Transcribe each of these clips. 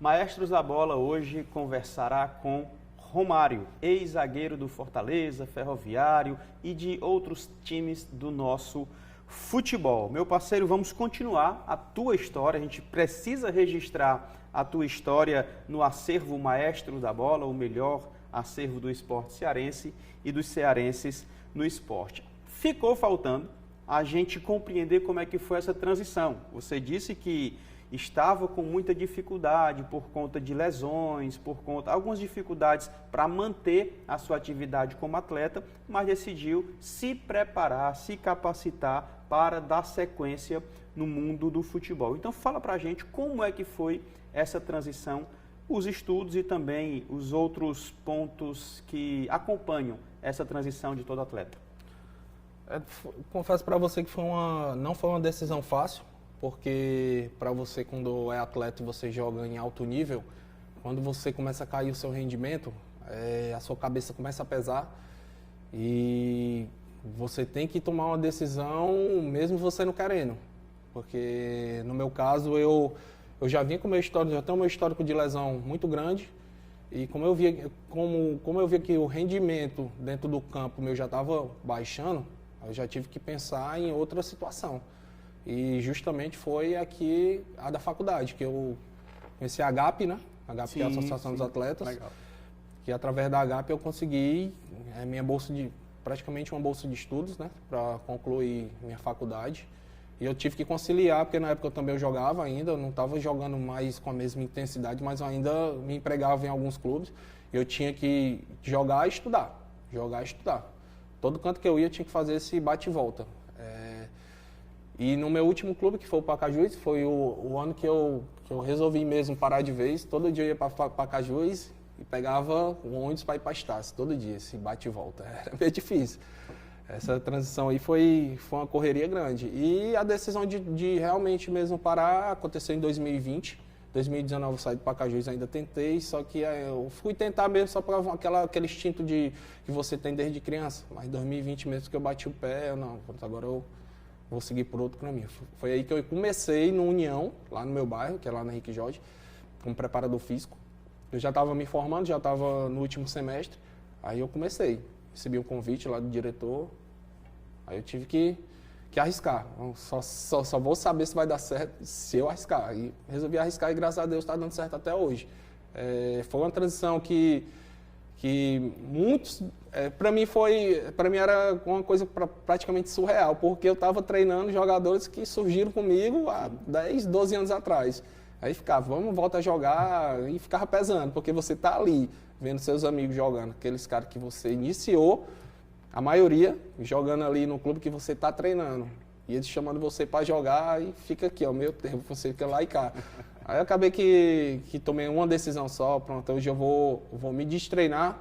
Maestros da Bola hoje conversará com Romário, ex-zagueiro do Fortaleza, Ferroviário e de outros times do nosso futebol. Meu parceiro, vamos continuar a tua história. A gente precisa registrar a tua história no acervo Maestros da Bola, o melhor acervo do esporte cearense e dos cearenses no esporte. Ficou faltando a gente compreender como é que foi essa transição. Você disse que estava com muita dificuldade por conta de lesões, algumas dificuldades para manter a sua atividade como atleta, mas decidiu se preparar, se capacitar para dar sequência no mundo do futebol. Então fala para a gente como é que foi essa transição, os estudos e também os outros pontos que acompanham essa transição de todo atleta. Confesso para você que não foi uma decisão fácil, porque para você, quando é atleta e você joga em alto nível, quando você começa a cair o seu rendimento, a sua cabeça começa a pesar e você tem que tomar uma decisão mesmo você não querendo. Porque no meu caso, eu já vinha com já tenho um histórico de lesão muito grande e como eu via que o rendimento dentro do campo meu já estava baixando, eu já tive que pensar em outra situação. E justamente foi aqui a da faculdade, que eu conheci a AGAP, né? A AGAP, que é a Associação dos Atletas. Legal. Que através da AGAP eu consegui praticamente uma bolsa de estudos, né? Para concluir minha faculdade. E eu tive que conciliar, porque na época eu também jogava ainda, eu não estava jogando mais com a mesma intensidade, mas eu ainda me empregava em alguns clubes. Eu tinha que jogar e estudar. Jogar e estudar. Todo canto que eu ia tinha que fazer esse bate e volta. E no meu último clube, que foi o Pacajus, foi o ano que eu resolvi mesmo parar de vez. Todo dia eu ia para Pacajus e pegava o ônibus para ir para Estácio, todo dia, esse bate e volta. Era bem difícil. Essa transição aí foi uma correria grande. E a decisão de realmente mesmo parar aconteceu em 2020. 2019 eu saí do Pacajus, ainda tentei, só que eu fui tentar mesmo só para aquele instinto que você tem desde criança. Mas em 2020 mesmo que eu bati o pé, agora eu vou seguir por outro caminho. Foi aí que eu comecei no União, lá no meu bairro, que é lá na Henrique Jorge, como preparador físico. Eu já estava me formando, já estava no último semestre, aí eu comecei. Recebi um convite lá do diretor, aí eu tive que arriscar. Só vou saber se vai dar certo se eu arriscar. E resolvi arriscar e graças a Deus está dando certo até hoje. Foi uma transição que muitos, para mim era uma coisa praticamente surreal, porque eu estava treinando jogadores que surgiram comigo há 10, 12 anos atrás. Aí ficava, volta a jogar, e ficava pesando, porque você está ali, vendo seus amigos jogando, aqueles caras que você iniciou, a maioria jogando ali no clube que você está treinando, e eles chamando você para jogar e fica aqui, ó, meu tempo, você fica lá e cá. Aí eu acabei que tomei uma decisão só, pronto, hoje eu vou me destreinar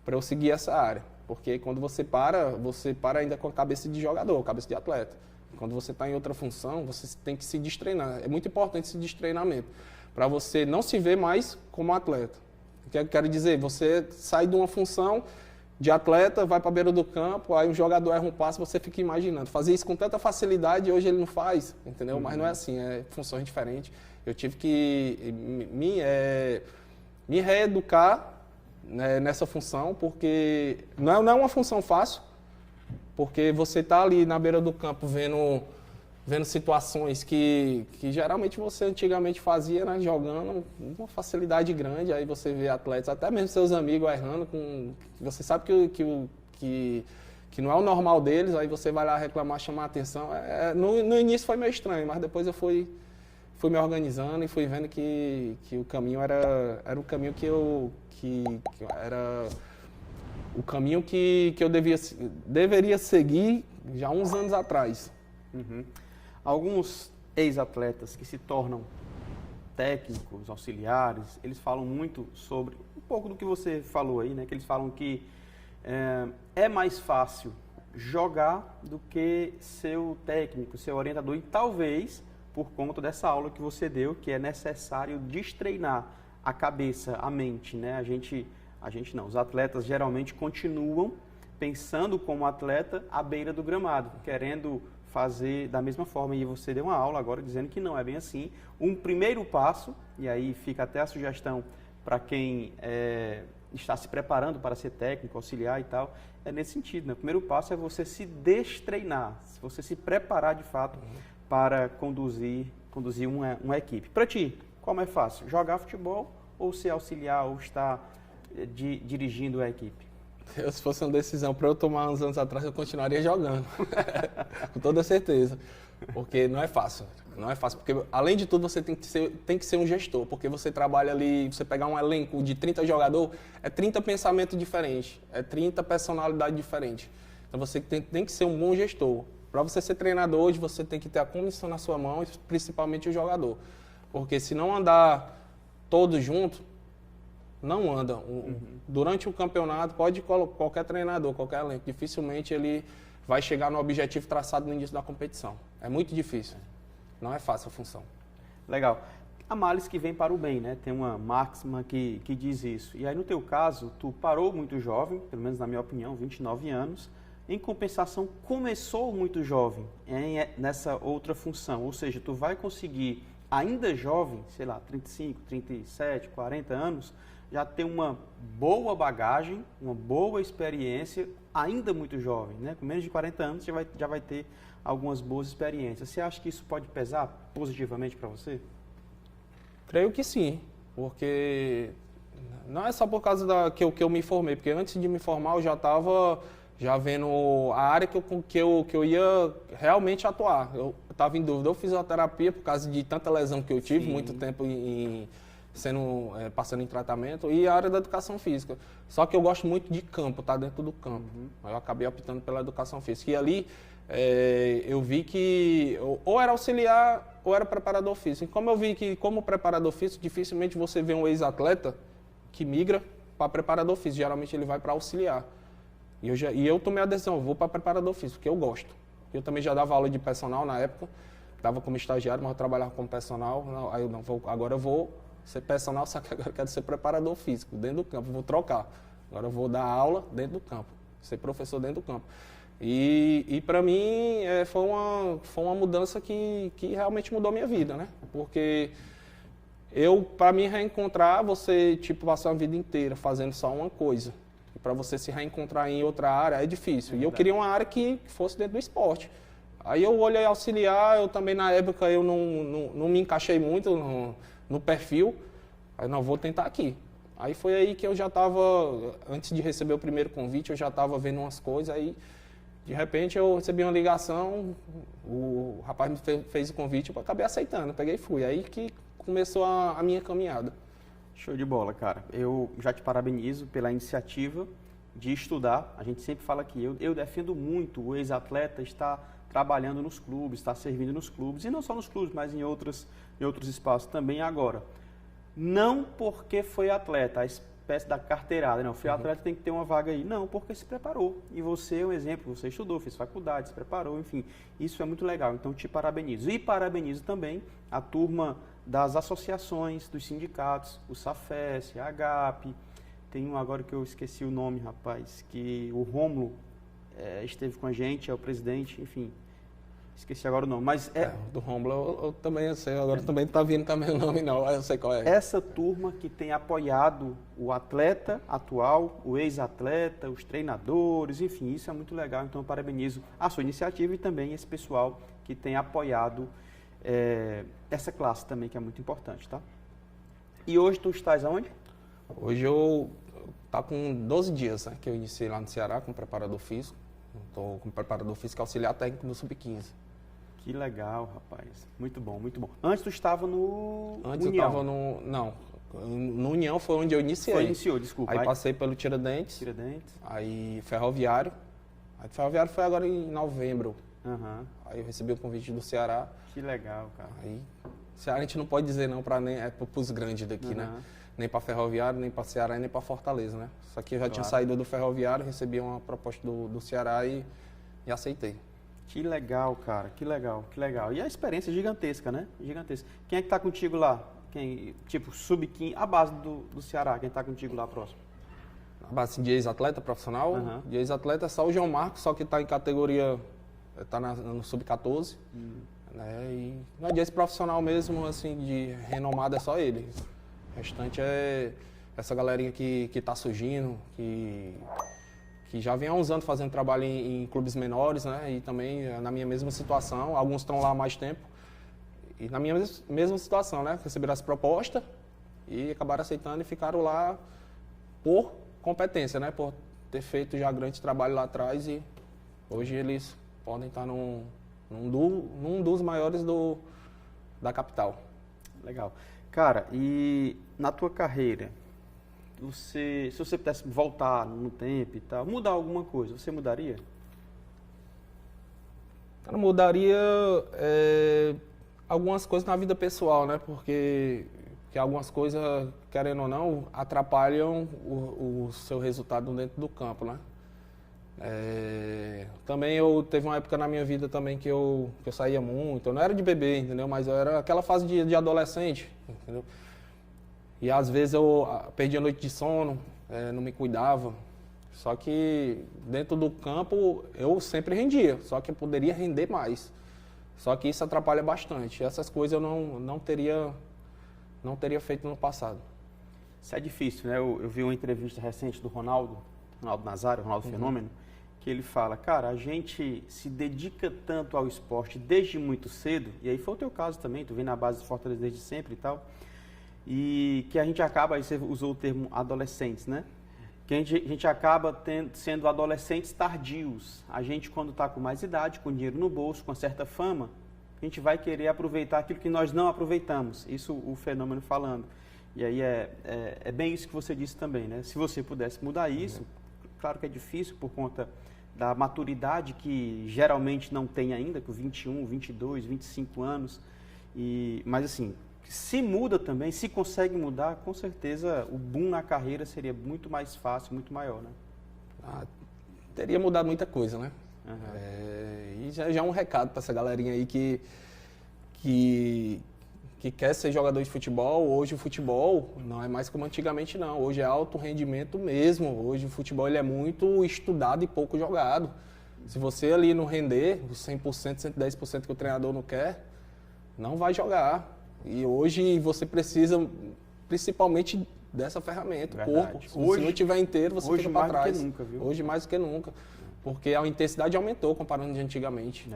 para eu seguir essa área. Porque quando você para ainda com a cabeça de jogador, cabeça de atleta. Quando você está em outra função, você tem que se destreinar. É muito importante esse destreinamento, para você não se ver mais como atleta. Quero dizer, você sai de uma função de atleta, vai para a beira do campo, aí um jogador erra um passe, você fica imaginando. Fazer isso com tanta facilidade, hoje ele não faz, entendeu? Mas não é assim, é funções diferentes. Eu tive que me reeducar, né, nessa função, porque não é uma função fácil, porque você está ali na beira do campo vendo situações que geralmente você antigamente fazia, né, jogando com uma facilidade grande, aí você vê atletas, até mesmo seus amigos errando, você sabe que não é o normal deles, aí você vai lá reclamar, chamar a atenção. No início foi meio estranho, mas depois eu fui me organizando e fui vendo que o caminho era o caminho era o caminho que eu deveria seguir já uns anos atrás. Uhum. Alguns ex-atletas que se tornam técnicos, auxiliares, eles falam muito sobre um pouco do que você falou aí, né? Que eles falam que é mais fácil jogar do que ser o técnico, ser o orientador, e talvez por conta dessa aula que você deu, que é necessário destreinar a cabeça, a mente, né? A gente não, os atletas geralmente continuam pensando como atleta à beira do gramado, querendo fazer da mesma forma. E você deu uma aula agora dizendo que não é bem assim. Um primeiro passo, e aí fica até a sugestão para quem está se preparando para ser técnico, auxiliar e tal, é nesse sentido, né? O primeiro passo é você se destreinar, você se preparar de fato para conduzir uma equipe. Para ti, qual é mais fácil? Jogar futebol ou ser auxiliar ou estar dirigindo a equipe? Se fosse uma decisão para eu tomar uns anos atrás, eu continuaria jogando. Com toda certeza. Porque não é fácil. Não é fácil. Porque, além de tudo, você tem que ser um gestor. Porque você trabalha ali, você pegar um elenco de 30 jogadores, é 30 pensamentos diferentes. É 30 personalidades diferentes. Então, você tem que ser um bom gestor. Para você ser treinador hoje, você tem que ter a comissão na sua mão, e principalmente o jogador. Porque se não andar todos juntos, não anda. Durante o campeonato, pode qualquer treinador, qualquer elenco, dificilmente ele vai chegar no objetivo traçado no início da competição. É muito difícil. Não é fácil a função. Legal. Há males que vêm para o bem, né? Tem uma máxima que diz isso. E aí, no teu caso, tu parou muito jovem, pelo menos na minha opinião, 29 anos. Em compensação, começou muito jovem nessa outra função. Ou seja, tu vai conseguir, ainda jovem, sei lá, 35, 37, 40 anos, já ter uma boa bagagem, uma boa experiência, ainda muito jovem, né? Com menos de 40 anos já vai ter algumas boas experiências. Você acha que isso pode pesar positivamente para você? Creio que sim, porque não é só por causa que eu me formei, porque antes de me formar eu já estava vendo a área que eu ia realmente atuar. Eu estava em dúvida, eu fiz fisioterapia por causa de tanta lesão que eu tive, sim, muito tempo passando em tratamento, e a área da educação física. Só que eu gosto muito de campo, tá dentro do campo. Eu acabei optando pela educação física. E ali eu vi que ou era auxiliar ou era preparador físico. E como eu vi que, como preparador físico, dificilmente você vê um ex-atleta que migra para preparador físico. Geralmente ele vai para auxiliar. E eu tomei a decisão, eu vou para preparador físico, porque eu gosto. Eu também já dava aula de personal na época, estava como estagiário, mas eu trabalhava como personal. Aí agora eu vou ser personal, só que agora eu quero ser preparador físico, dentro do campo, vou trocar. Agora eu vou dar aula dentro do campo, ser professor dentro do campo. E para mim foi uma mudança que realmente mudou a minha vida, né? Porque para me reencontrar, você passar a vida inteira fazendo só uma coisa. E para você se reencontrar em outra área é difícil. E eu queria uma área que fosse dentro do esporte. Aí eu olhei auxiliar, eu também na época eu não me encaixei muito no perfil, aí não, vou tentar aqui. Aí foi aí que eu já estava, antes de receber o primeiro convite, eu já estava vendo umas coisas, aí de repente eu recebi uma ligação, o rapaz me fez o convite, eu acabei aceitando, peguei e fui. Aí que começou a minha caminhada. Show de bola, cara. Eu já te parabenizo pela iniciativa de estudar. A gente sempre fala que eu defendo muito o ex-atleta estar trabalhando nos clubes, estar servindo nos clubes, e não só nos clubes, mas em outros espaços também agora. Não porque foi atleta, a espécie da carteirada, não, foi atleta, tem que ter uma vaga aí. Não, porque se preparou. E você é um exemplo, você estudou, fez faculdade, se preparou, enfim. Isso é muito legal, então te parabenizo. E parabenizo também a turma das associações, dos sindicatos, o SAFES, a AGAP. Tem um agora que eu esqueci o nome, rapaz, que o Rômulo esteve com a gente, é o presidente, enfim. Esqueci agora o nome, mas do Rômulo eu também sei, agora também não está vindo também o nome não, eu sei qual é. Essa turma que tem apoiado o atleta atual, o ex-atleta, os treinadores, enfim, isso é muito legal, então eu parabenizo a sua iniciativa e também esse pessoal que tem apoiado essa classe também, que é muito importante, tá? E hoje tu estás aonde? Hoje eu tá com 12 dias, né, que eu iniciei lá no Ceará como preparador físico. Estou como preparador físico auxiliar técnico no Sub-15. Que legal, rapaz. Muito bom, muito bom. Antes tu estava no Antes União. Eu estava no União foi onde eu iniciei. Iniciou, desculpa. Aí passei pelo Tiradentes. Aí Ferroviário. Aí Ferroviário foi agora em novembro. Aí eu recebi o convite do Ceará. Que legal, cara. Aí Ceará a gente não pode dizer não para os grandes daqui, né? Nem para Ferroviário, nem para Ceará, nem para Fortaleza, né? Só que eu já tinha saído do Ferroviário, recebi uma proposta do Ceará e aceitei. Que legal, cara, que legal, que legal. E a experiência é gigantesca, né? Gigantesca. Quem é que tá contigo lá? Sub-15, a base do Ceará, quem tá contigo lá próximo? A base de ex-atleta profissional? De ex-atleta é só o João Marcos, só que tá em categoria está no Sub-14. Né? E não adianta esse profissional mesmo, assim, de renomado é só ele. O restante é essa galerinha que está surgindo, que já vem há uns anos fazendo trabalho em clubes menores, né? E também na minha mesma situação, alguns estão lá há mais tempo. E na minha mesma situação, né? Receberam as propostas e acabaram aceitando e ficaram lá por competência, né? Por ter feito já grande trabalho lá atrás e hoje eles podem estar num dos maiores da capital. Legal. Cara, e na tua carreira, se você pudesse voltar no tempo e tal, mudar alguma coisa, você mudaria? Eu não mudaria algumas coisas na vida pessoal, né? Porque algumas coisas, querendo ou não, atrapalham o seu resultado dentro do campo, né? Também teve uma época na minha vida também que eu saía muito, eu não era de bebê, entendeu? Mas eu era aquela fase de adolescente, entendeu? E às vezes eu perdia a noite de sono, não me cuidava. Só que dentro do campo eu sempre rendia, só que eu poderia render mais. Só que isso atrapalha bastante. Essas coisas eu não teria feito no passado. Isso é difícil, né? Eu vi uma entrevista recente do Ronaldo Nazário, Ronaldo Fenômeno, que ele fala, cara, a gente se dedica tanto ao esporte desde muito cedo, e aí foi o teu caso também, tu vem na base do Fortaleza desde sempre e tal, e que a gente acaba, aí você usou o termo adolescentes, né? Que a gente acaba sendo adolescentes tardios. A gente, quando está com mais idade, com dinheiro no bolso, com certa fama, a gente vai querer aproveitar aquilo que nós não aproveitamos. Isso o Fenômeno falando. E aí é bem isso que você disse também, né? Se você pudesse mudar isso, claro que é difícil por conta da maturidade que geralmente não tem ainda, com 21, 22, 25 anos. Mas assim, se muda também, se consegue mudar, com certeza o boom na carreira seria muito mais fácil, muito maior, né? Teria mudado muita coisa, né? E já é um recado para essa galerinha aí que quer ser jogador de futebol. Hoje o futebol não é mais como antigamente, não. Hoje é alto rendimento mesmo. Hoje o futebol ele é muito estudado e pouco jogado. Se você ali não render os 100%, 110% que o treinador não quer, não vai jogar. E hoje você precisa principalmente dessa ferramenta, o corpo. Se não tiver inteiro, você fica para trás. Hoje mais do que nunca, viu? Hoje mais do que nunca. Porque a intensidade aumentou comparando de antigamente.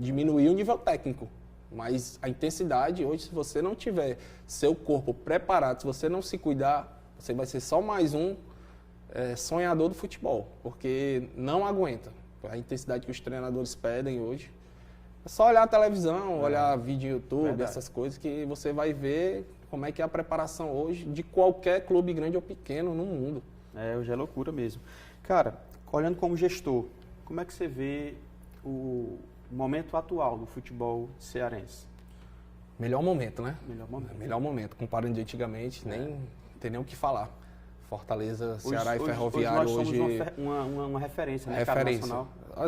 Diminuiu o nível técnico. Mas a intensidade, hoje, se você não tiver seu corpo preparado, se você não se cuidar, você vai ser só mais um sonhador do futebol. Porque não aguenta a intensidade que os treinadores pedem hoje. É só olhar a televisão, olhar vídeo no YouTube, essas coisas, que você vai ver como é que é a preparação hoje de qualquer clube grande ou pequeno no mundo. Hoje é loucura mesmo. Cara, olhando como gestor, como é que você vê o momento atual do futebol cearense? Melhor momento, né? Melhor momento. Comparando de antigamente, nem tem nem o que falar. Fortaleza, Ceará e Ferroviário hoje nós somos uma referência, né? Referência.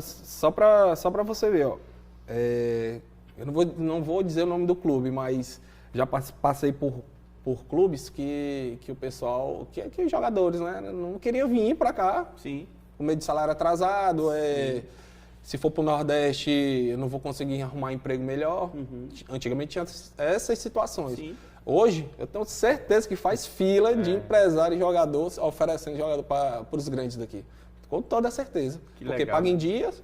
Só para você ver, ó. Eu não vou dizer o nome do clube, mas já passei por clubes que o pessoal, que os jogadores, né, não queriam vir para cá. Sim. Com medo de salário atrasado, se for para o Nordeste, eu não vou conseguir arrumar emprego melhor. Antigamente tinha essas situações. Sim. Hoje, eu tenho certeza que faz fila de empresário e jogador oferecendo jogador para os grandes daqui. Com toda certeza. Porque paga em dias.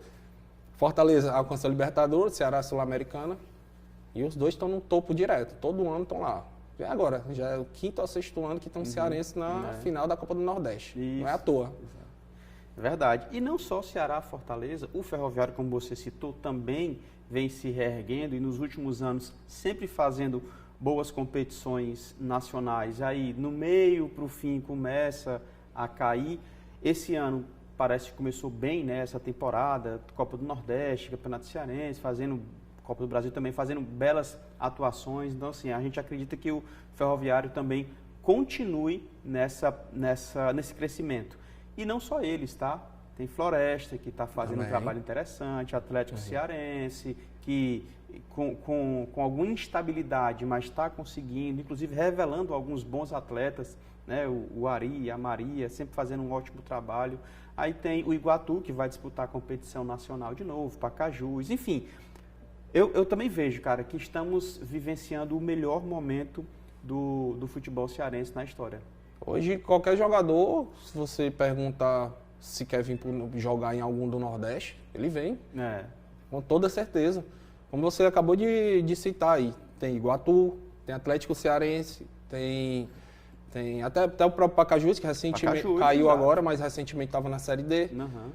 Fortaleza alcançou a Libertadores, Ceará Sul-Americana, e os dois estão no topo direto, todo ano estão lá. E agora, já é o 5º ou 6º ano que estão cearenses na final da Copa do Nordeste. Isso. Não é à toa. Verdade. E não só Ceará, Fortaleza, o Ferroviário, como você citou, também vem se reerguendo e nos últimos anos sempre fazendo boas competições nacionais. Aí no meio para o fim começa a cair. Esse ano parece que começou bem, né, essa temporada, Copa do Nordeste, Campeonato Cearense, Copa do Brasil também, fazendo belas atuações. Então, assim, a gente acredita que o Ferroviário também continue nesse crescimento. E não só eles, tá? Tem Floresta, que está fazendo um trabalho interessante, Atlético Cearense, que com alguma instabilidade, mas está conseguindo, inclusive revelando alguns bons atletas, né? O Ari, a Maria, sempre fazendo um ótimo trabalho. Aí tem o Iguatu, que vai disputar a competição nacional de novo, Pacajus, enfim. Eu também vejo, cara, que estamos vivenciando o melhor momento do futebol cearense na história. Hoje, qualquer jogador, se você perguntar se quer vir jogar em algum do Nordeste, ele vem, com toda certeza. Como você acabou de citar aí, tem Iguatu, tem Atlético Cearense, tem até o próprio Pacajus, que recentemente caiu agora, mas recentemente estava na Série D. Uhum.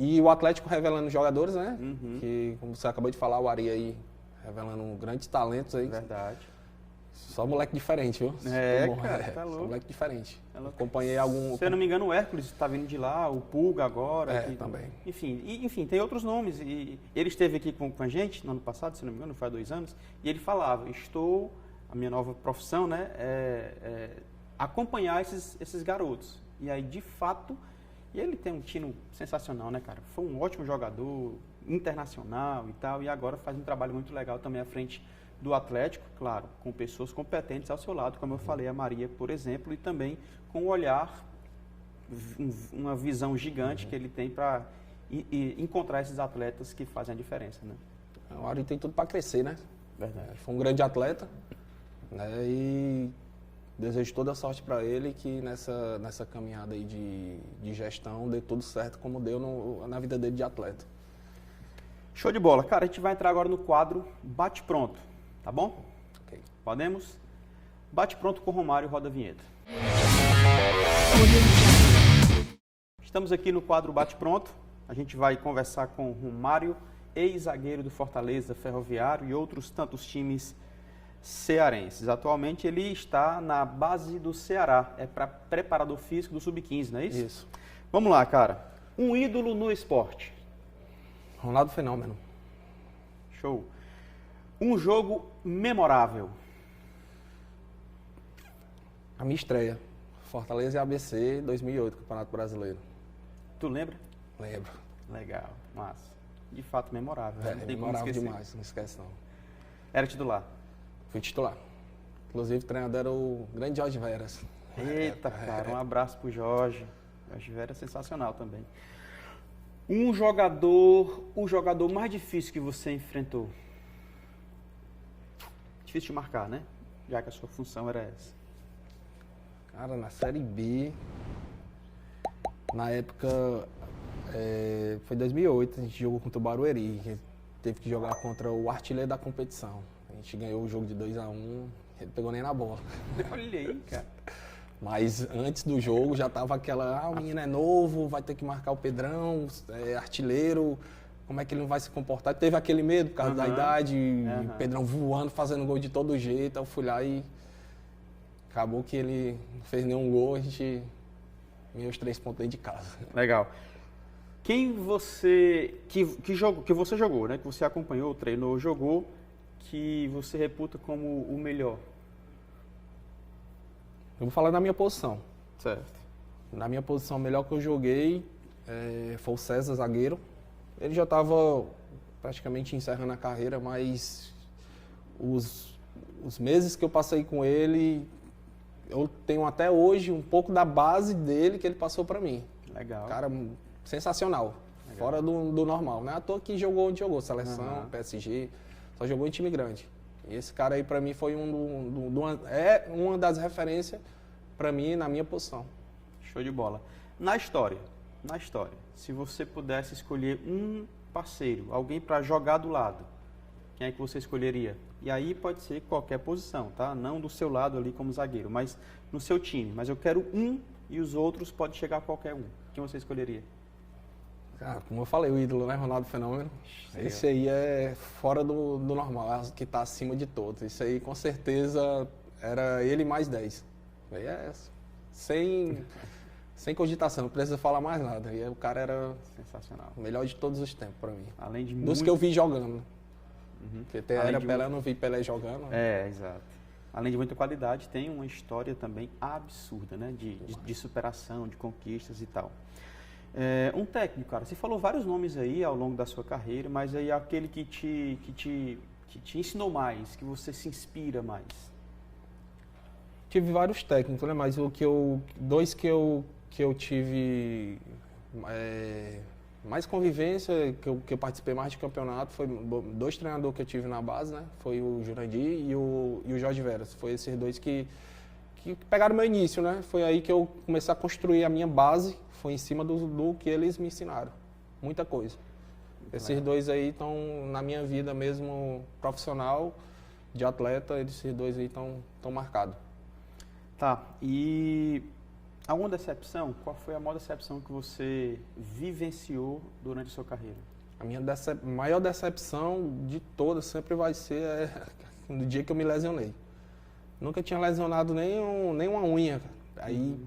E o Atlético revelando jogadores, né? Uhum. Que, como você acabou de falar, o Ari aí revelando grandes talentos aí. Verdade. Só moleque diferente, viu? Cara, tá louco. Só moleque diferente. Tá louco. Acompanhei algum... Se eu não me engano, o Hércules está vindo de lá, o Pulga agora. Também. Enfim, tem outros nomes. E ele esteve aqui com a gente no ano passado, se não me engano, faz 2 anos, e ele falava, a minha nova profissão, né, acompanhar esses garotos. E aí, de fato, e ele tem um tino sensacional, né, cara? Foi um ótimo jogador, internacional e tal, e agora faz um trabalho muito legal também à frente do Atlético, claro, com pessoas competentes ao seu lado, como eu falei, a Maria, por exemplo, e também com o olhar, uma visão gigante que ele tem para encontrar esses atletas que fazem a diferença, né? O Ari tem tudo para crescer, né? Verdade. Foi um grande atleta, né? E desejo toda a sorte para ele, que nessa caminhada aí de gestão dê tudo certo como deu na vida dele de atleta. Show de bola. Cara, a gente vai entrar agora no quadro Bate Pronto, tá bom? Ok. Podemos? Bate Pronto com Romário, roda a vinheta. Estamos aqui no quadro Bate Pronto. A gente vai conversar com Romário, ex-zagueiro do Fortaleza, Ferroviário e outros tantos times cearenses. Atualmente ele está na base do Ceará, para preparador físico do Sub-15, não é isso? Isso. Vamos lá, cara. Um ídolo no esporte. Ronaldo Fenômeno. Show. Um jogo memorável. A minha estreia. Fortaleza e ABC, 2008, Campeonato Brasileiro. Tu lembra? Lembro. Legal, massa. De fato, memorável. Não tem memorável demais, não esquece não. Era titular? Fui titular. Inclusive, o treinador era o grande Jorge Veras. Eita, cara, um abraço pro Jorge. Jorge Veras é sensacional também. O jogador mais difícil que você enfrentou? Difícil de marcar, né? Já que a sua função era essa. Cara, na Série B, na época, foi 2008, a gente jogou contra o Barueri. A gente teve que jogar contra o artilheiro da competição. A gente ganhou o jogo de 2-1, ele pegou nem na bola. Olha aí, cara. Mas antes do jogo já tava aquela, o menino é novo, vai ter que marcar o Pedrão, artilheiro, como é que ele não vai se comportar? Teve aquele medo por causa da idade, o Pedrão voando, fazendo gol de todo jeito. Eu fui lá e acabou que ele não fez nenhum gol, a gente ganhou os 3 pontos dentro de casa. Legal. Quem você, que você jogou, né? Que você acompanhou, treinou, jogou, que você reputa como o melhor? Eu vou falar da minha posição. Certo. Na minha posição, o melhor que eu joguei foi o César, zagueiro. Ele já estava praticamente encerrando a carreira, mas os meses que eu passei com ele, eu tenho até hoje um pouco da base dele que ele passou para mim. Legal. Cara, sensacional. Legal. Fora do normal. Não é à toa que jogou onde jogou, seleção, PSG, só jogou em time grande. E esse cara aí, para mim, foi uma das referências para mim na minha posição. Show de bola. Na história, se você pudesse escolher um parceiro, alguém para jogar do lado, quem é que você escolheria? E aí pode ser qualquer posição, tá? Não do seu lado ali como zagueiro, mas no seu time. Mas eu quero um e os outros pode chegar a qualquer um. Quem você escolheria? Cara, como eu falei, o ídolo, né? Ronaldo Fenômeno. Esse aí é fora do normal, que está acima de todos. Isso aí, com certeza, era ele mais 10. Aí sem cogitação, não precisa falar mais nada. E o cara era sensacional. O melhor de todos os tempos para mim. Além de dos que eu vi jogando. Porque até era Pelé, eu não vi Pelé jogando. Exato. Além de muita qualidade, tem uma história também absurda, né? De superação, de conquistas e tal. Um técnico, cara, você falou vários nomes aí ao longo da sua carreira, mas aí aquele que te ensinou mais, que você se inspira mais. Tive vários técnicos, né? Mas dois que eu tive mais convivência, que eu participei mais de campeonato, foi dois treinadores que eu tive na base, né? Foi o Jurandir e o Jorge Veras. Foi esses dois que pegaram meu início, né? Foi aí que eu comecei a construir a minha base, foi em cima do que eles me ensinaram. Muita coisa. Esses dois aí estão na minha vida mesmo profissional, de atleta, esses dois aí estão marcados. Tá, e alguma decepção? Qual foi a maior decepção que você vivenciou durante a sua carreira? A minha maior decepção de todas sempre vai ser no dia que eu me lesionei. Nunca tinha lesionado nem uma unha. Aí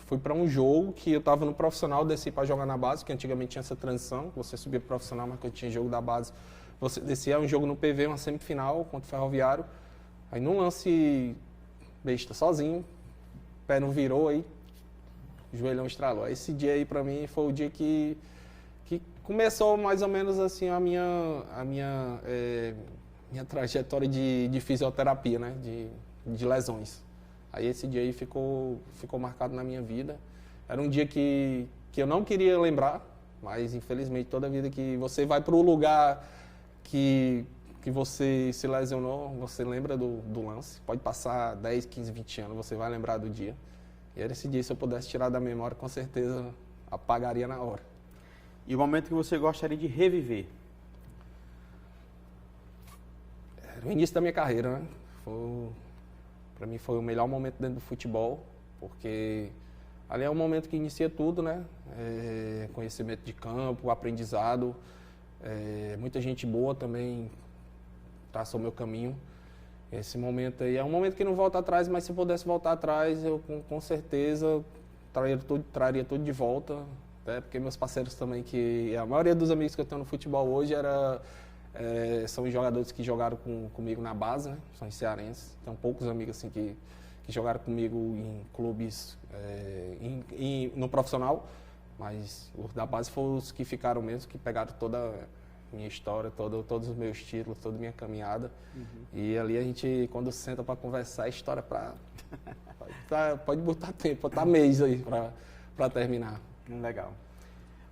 fui para um jogo que eu estava no profissional, desci para jogar na base, que antigamente tinha essa transição, você subia pro profissional, mas quando tinha jogo da base, você descia, um jogo no PV, uma semifinal contra o Ferroviário. Aí num lance besta, sozinho, o pé não virou, aí o joelhão estralou. Aí esse dia aí para mim foi o dia que começou mais ou menos assim a minha trajetória de fisioterapia, né? De lesões. Aí esse dia aí ficou marcado na minha vida. Era um dia que eu não queria lembrar, mas infelizmente toda vida que você vai para o lugar que você se lesionou, você lembra do lance. Pode passar 10, 15, 20 anos, você vai lembrar do dia. E era esse dia, se eu pudesse tirar da memória, com certeza apagaria na hora. E o momento que você gostaria de reviver? Era o início da minha carreira, né? Para mim foi o melhor momento dentro do futebol, porque ali é o momento que inicia tudo, né? Conhecimento de campo, aprendizado, muita gente boa também traçou meu caminho. Esse momento aí é um momento que não volta atrás, mas se eu pudesse voltar atrás, eu com certeza traria tudo de volta, até porque meus parceiros também, que a maioria dos amigos que eu tenho no futebol hoje são jogadores que jogaram comigo na base, né? São cearenses. Tem poucos amigos assim que jogaram comigo em clubes no profissional, mas os da base foram os que ficaram mesmo, que pegaram toda a minha história, todos os meus títulos, toda a minha caminhada. E ali a gente, quando senta para conversar, a história pode botar tempo, botar mês aí para terminar. Legal.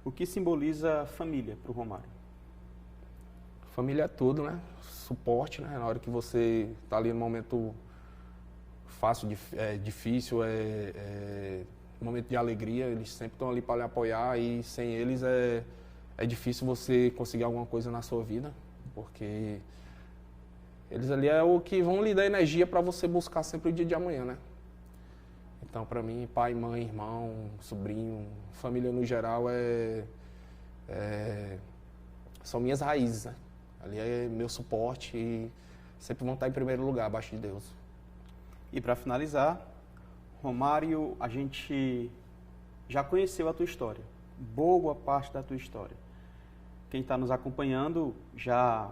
O que simboliza família para o Romário? Família é tudo, né? Suporte, né? Na hora que você está ali no momento fácil, difícil, um momento de alegria, eles sempre estão ali para lhe apoiar e sem eles é difícil você conseguir alguma coisa na sua vida, porque eles ali é o que vão lhe dar energia para você buscar sempre o dia de amanhã, né? Então, para mim, pai, mãe, irmão, sobrinho, família no geral são minhas raízes, né? Ali é meu suporte e sempre vão estar em primeiro lugar, abaixo de Deus. E para finalizar, Romário, a gente já conheceu a tua história, boa parte da tua história. Quem está nos acompanhando já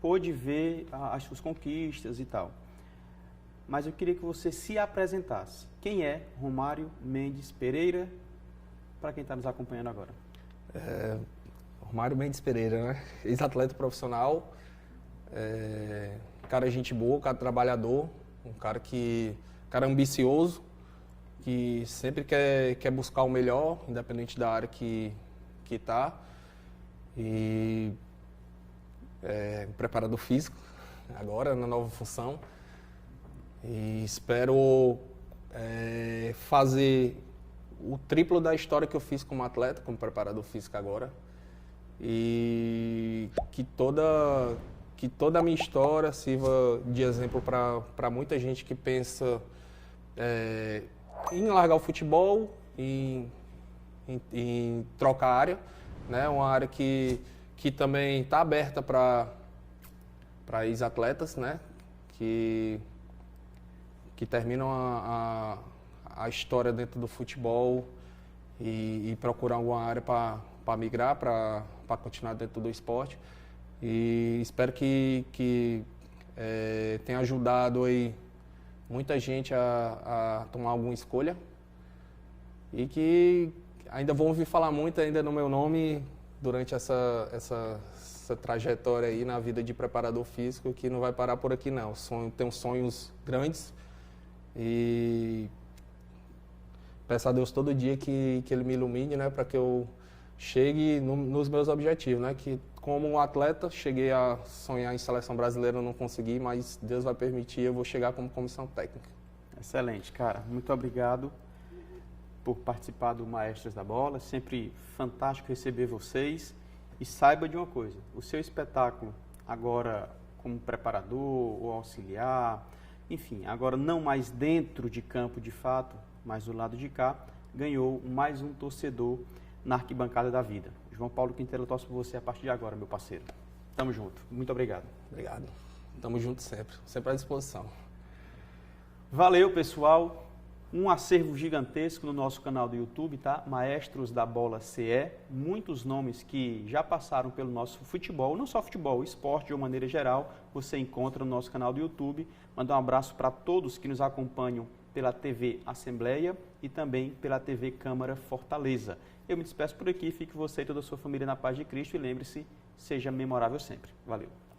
pôde ver as suas conquistas e tal. Mas eu queria que você se apresentasse. Quem é Romário Mendes Pereira, para quem está nos acompanhando agora? Romário Mendes Pereira, né? Ex-atleta profissional, cara gente boa, cara trabalhador, um cara ambicioso, que sempre quer buscar o melhor, independente da área que está. E preparador físico, agora na nova função. E espero fazer o triplo da história que eu fiz como atleta, como preparador físico agora. E que toda a minha história sirva de exemplo para muita gente que pensa em largar o futebol, em trocar área, né? Uma área que também está aberta para ex-atletas, né? Que terminam a história dentro do futebol e procurar alguma área para migrar, para continuar dentro do esporte. E espero que tenha ajudado aí muita gente a tomar alguma escolha e que ainda vão ouvir falar muito ainda no meu nome durante essa trajetória aí na vida de preparador físico, que não vai parar por aqui não. Tenho sonhos grandes e peço a Deus todo dia que Ele me ilumine, né, para que eu chegue nos meus objetivos, né, que como um atleta cheguei a sonhar em seleção brasileira, não consegui, mas Deus vai permitir, eu vou chegar como comissão técnica. Excelente, cara. Muito obrigado por participar do Maestros da Bola. Sempre fantástico receber vocês. E saiba de uma coisa, o seu espetáculo agora como preparador ou auxiliar, enfim, agora não mais dentro de campo de fato, mas do lado de cá, ganhou mais um torcedor na arquibancada da vida. João Paulo Quintela, eu torço por você a partir de agora, meu parceiro. Tamo junto. Muito obrigado. Obrigado. Tamo junto sempre. Sempre à disposição. Valeu, pessoal. Um acervo gigantesco no nosso canal do YouTube, tá? Maestros da Bola CE. Muitos nomes que já passaram pelo nosso futebol, não só futebol, esporte de uma maneira geral, você encontra no nosso canal do YouTube. Mandar um abraço para todos que nos acompanham pela TV Assembleia e também pela TV Câmara Fortaleza. Eu me despeço por aqui, fique você e toda a sua família na paz de Cristo e lembre-se, seja memorável sempre. Valeu!